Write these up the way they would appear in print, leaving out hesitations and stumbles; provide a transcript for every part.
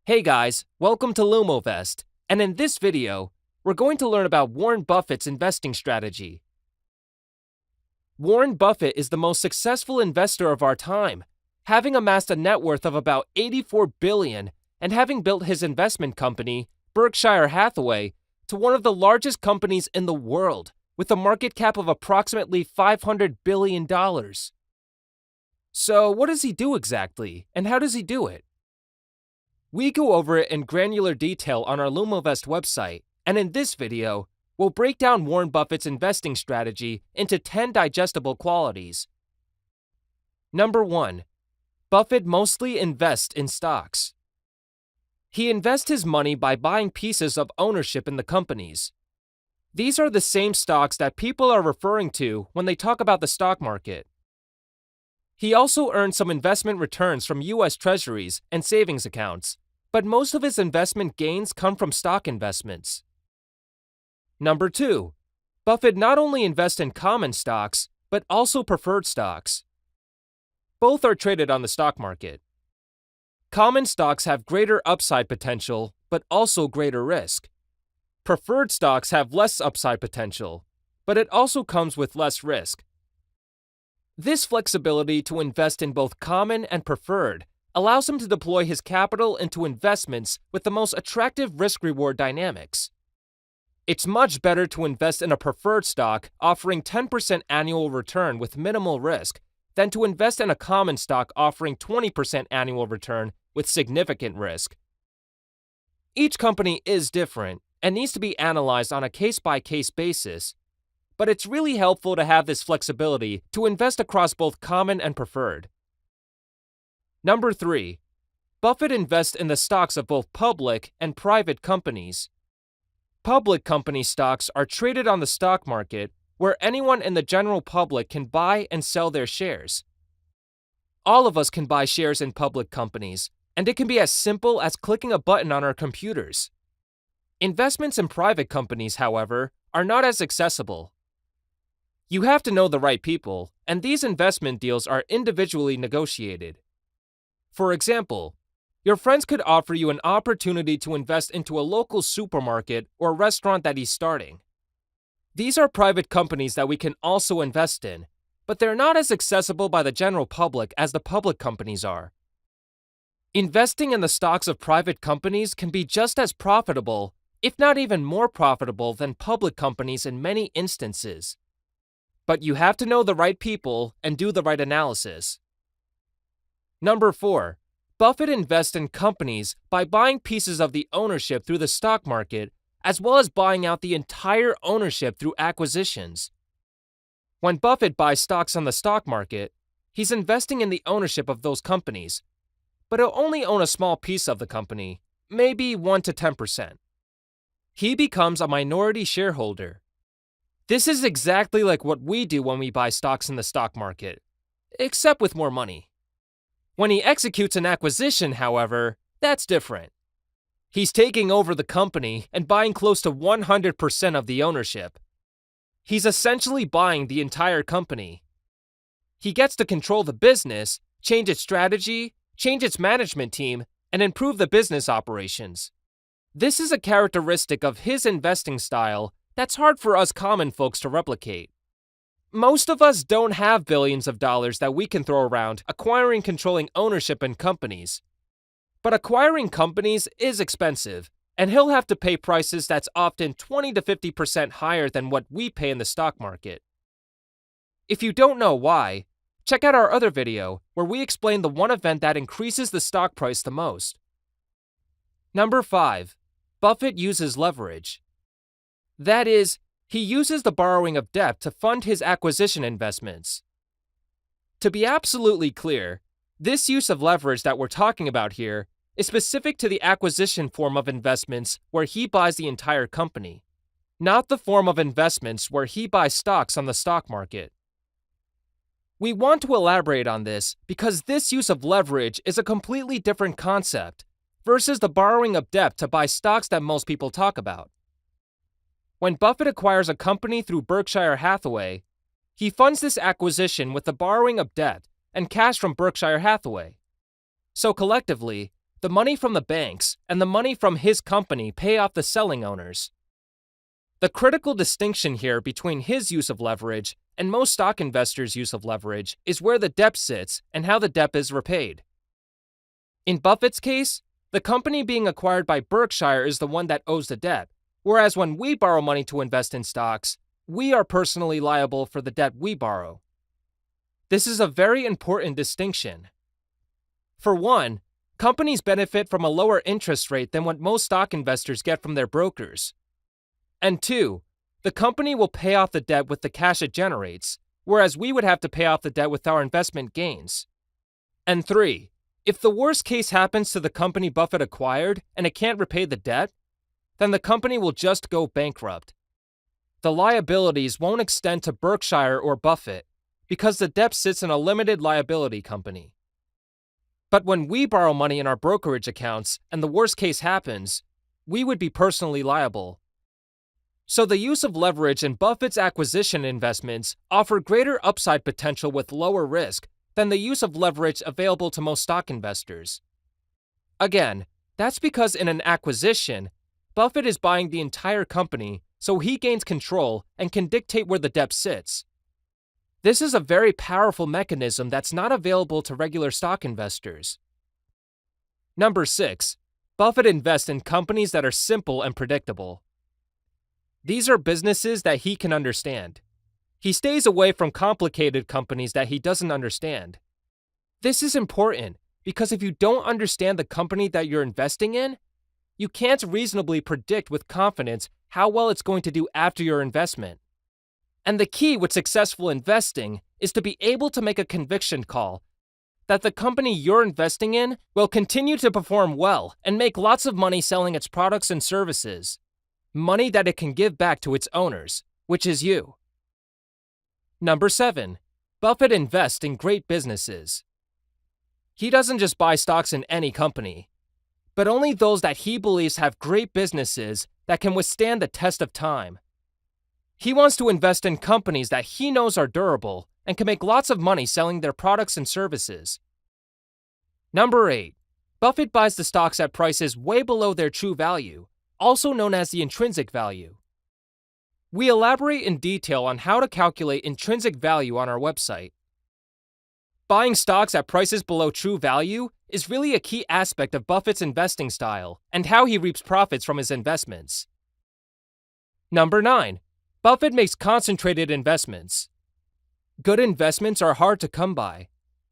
Hey guys, welcome to Lumovest, and in this video, we're going to learn about Warren Buffett's investing strategy. Warren Buffett is the most successful investor of our time, having amassed a net worth of about $84 billion and having built his investment company, Berkshire Hathaway, to one of the largest companies in the world, with a market cap of approximately $500 billion. So what does he do exactly, and how does he do it? We go over it in granular detail on our Lumovest website, and in this video, we'll break down Warren Buffett's investing strategy into 10 digestible qualities. Number 1. Buffett mostly invests in stocks. He invests his money by buying pieces of ownership in the companies. These are the same stocks that people are referring to when they talk about the stock market. He also earns some investment returns from U.S. Treasuries and savings accounts, but most of his investment gains come from stock investments. Number 2. Buffett not only invests in common stocks, but also preferred stocks. Both are traded on the stock market. Common stocks have greater upside potential, but also greater risk. Preferred stocks have less upside potential, but it also comes with less risk. This flexibility to invest in both common and preferred allows him to deploy his capital into investments with the most attractive risk-reward dynamics. It's much better to invest in a preferred stock offering 10% annual return with minimal risk than to invest in a common stock offering 20% annual return with significant risk. Each company is different and needs to be analyzed on a case-by-case basis, but it's really helpful to have this flexibility to invest across both common and preferred. Number 3. Buffett invests in the stocks of both public and private companies. Public company stocks are traded on the stock market where anyone in the general public can buy and sell their shares. All of us can buy shares in public companies, and it can be as simple as clicking a button on our computers. Investments in private companies, however, are not as accessible. You have to know the right people, and these investment deals are individually negotiated. For example, your friends could offer you an opportunity to invest into a local supermarket or restaurant that he's starting. These are private companies that we can also invest in, but they're not as accessible by the general public as the public companies are. Investing in the stocks of private companies can be just as profitable, if not even more profitable than public companies in many instances. But you have to know the right people and do the right analysis. Number 4. Buffett invests in companies by buying pieces of the ownership through the stock market, as well as buying out the entire ownership through acquisitions. When Buffett buys stocks on the stock market, he's investing in the ownership of those companies, but he'll only own a small piece of the company, maybe 1 to 10%. He becomes a minority shareholder. This is exactly like what we do when we buy stocks in the stock market, except with more money. When he executes an acquisition, however, that's different. He's taking over the company and buying close to 100% of the ownership. He's essentially buying the entire company. He gets to control the business, change its strategy, change its management team, and improve the business operations. This is a characteristic of his investing style that's hard for us common folks to replicate. Most of us don't have billions of dollars that we can throw around acquiring controlling ownership in companies. But acquiring companies is expensive, and he'll have to pay prices that's often 20 to 50% higher than what we pay in the stock market. If you don't know why, check out our other video where we explain the one event that increases the stock price the most. Number 5. Buffett uses leverage. That is, he uses the borrowing of debt to fund his acquisition investments. To be absolutely clear, this use of leverage that we're talking about here is specific to the acquisition form of investments where he buys the entire company, not the form of investments where he buys stocks on the stock market. We want to elaborate on this because this use of leverage is a completely different concept versus the borrowing of debt to buy stocks that most people talk about. When Buffett acquires a company through Berkshire Hathaway, he funds this acquisition with the borrowing of debt and cash from Berkshire Hathaway. So collectively, the money from the banks and the money from his company pay off the selling owners. The critical distinction here between his use of leverage and most stock investors' use of leverage is where the debt sits and how the debt is repaid. In Buffett's case, the company being acquired by Berkshire is the one that owes the debt, whereas when we borrow money to invest in stocks, we are personally liable for the debt we borrow. This is a very important distinction. For one, companies benefit from a lower interest rate than what most stock investors get from their brokers. And two, the company will pay off the debt with the cash it generates, whereas we would have to pay off the debt with our investment gains. And three, if the worst case happens to the company Buffett acquired and it can't repay the debt, then the company will just go bankrupt. The liabilities won't extend to Berkshire or Buffett because the debt sits in a limited liability company. But when we borrow money in our brokerage accounts and the worst case happens, we would be personally liable. So the use of leverage in Buffett's acquisition investments offer greater upside potential with lower risk than the use of leverage available to most stock investors. Again, that's because in an acquisition, Buffett is buying the entire company, so he gains control and can dictate where the debt sits. This is a very powerful mechanism that's not available to regular stock investors. Number 6. Buffett invests in companies that are simple and predictable. These are businesses that he can understand. He stays away from complicated companies that he doesn't understand. This is important because if you don't understand the company that you're investing in, you can't reasonably predict with confidence how well it's going to do after your investment. And the key with successful investing is to be able to make a conviction call that the company you're investing in will continue to perform well and make lots of money selling its products and services. Money that it can give back to its owners, which is you. Number 7. Buffett invests in great businesses. He doesn't just buy stocks in any company, but only those that he believes have great businesses that can withstand the test of time. He wants to invest in companies that he knows are durable and can make lots of money selling their products and services. Number 8. Buffett buys the stocks at prices way below their true value, also known as the intrinsic value. We elaborate in detail on how to calculate intrinsic value on our website. Buying stocks at prices below true value is really a key aspect of Buffett's investing style and how he reaps profits from his investments. Number 9. Buffett makes concentrated investments. Good investments are hard to come by,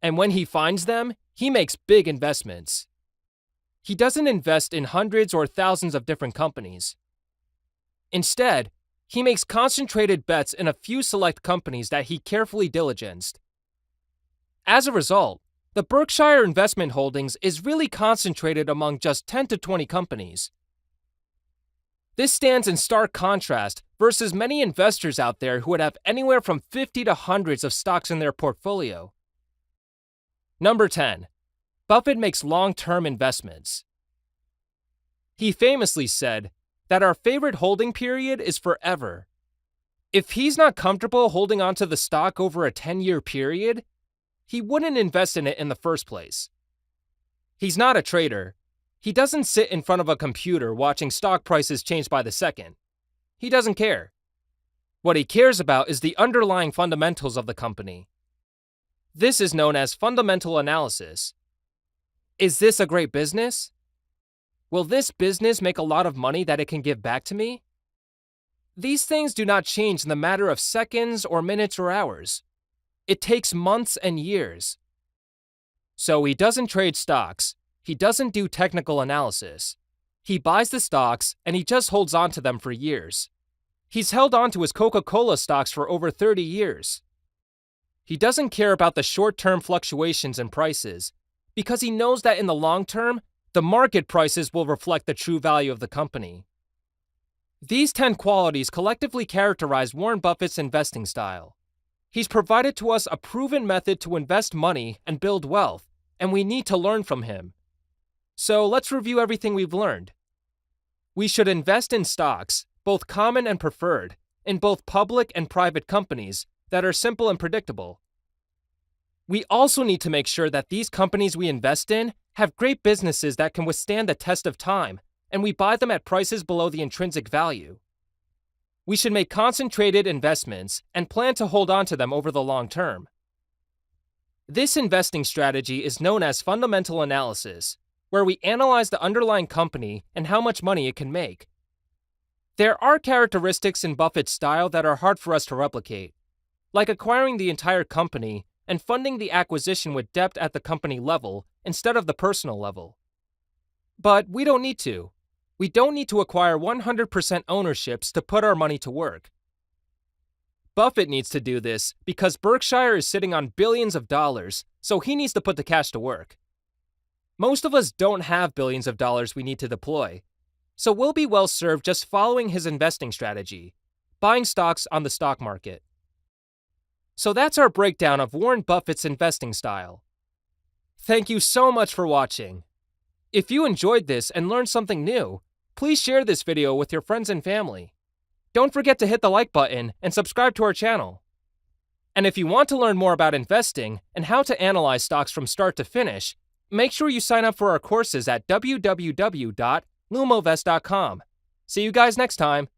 and when he finds them, he makes big investments. He doesn't invest in hundreds or thousands of different companies. Instead, he makes concentrated bets in a few select companies that he carefully diligenced. As a result, the Berkshire investment holdings is really concentrated among just 10 to 20 companies. This stands in stark contrast versus many investors out there who would have anywhere from 50 to hundreds of stocks in their portfolio. Number 10. Buffett makes long-term investments. He famously said that our favorite holding period is forever. If he's not comfortable holding onto the stock over a 10-year period, he wouldn't invest in it in the first place. He's not a trader. He doesn't sit in front of a computer watching stock prices change by the second. He doesn't care. What he cares about is the underlying fundamentals of the company. This is known as fundamental analysis. Is this a great business? Will this business make a lot of money that it can give back to me? These things do not change in the matter of seconds or minutes or hours. It takes months and years. So he doesn't trade stocks. He doesn't do technical analysis. He buys the stocks and he just holds on to them for years. He's held on to his Coca-Cola stocks for over 30 years. He doesn't care about the short-term fluctuations in prices because he knows that in the long term, the market prices will reflect the true value of the company. These 10 qualities collectively characterize Warren Buffett's investing style. He's provided to us a proven method to invest money and build wealth, and we need to learn from him. So let's review everything we've learned. We should invest in stocks, both common and preferred, in both public and private companies that are simple and predictable. We also need to make sure that these companies we invest in have great businesses that can withstand the test of time, and we buy them at prices below the intrinsic value. We should make concentrated investments and plan to hold on to them over the long term. This investing strategy is known as fundamental analysis, where we analyze the underlying company and how much money it can make. There are characteristics in Buffett's style that are hard for us to replicate, like acquiring the entire company and funding the acquisition with debt at the company level instead of the personal level. But we don't need to. We don't need to acquire 100% ownerships to put our money to work. Buffett needs to do this because Berkshire is sitting on billions of dollars, so he needs to put the cash to work. Most of us don't have billions of dollars we need to deploy, so we'll be well served just following his investing strategy, buying stocks on the stock market. So that's our breakdown of Warren Buffett's investing style. Thank you so much for watching. If you enjoyed this and learned something new, please share this video with your friends and family. Don't forget to hit the like button and subscribe to our channel. And if you want to learn more about investing and how to analyze stocks from start to finish, make sure you sign up for our courses at www.lumovest.com. See you guys next time.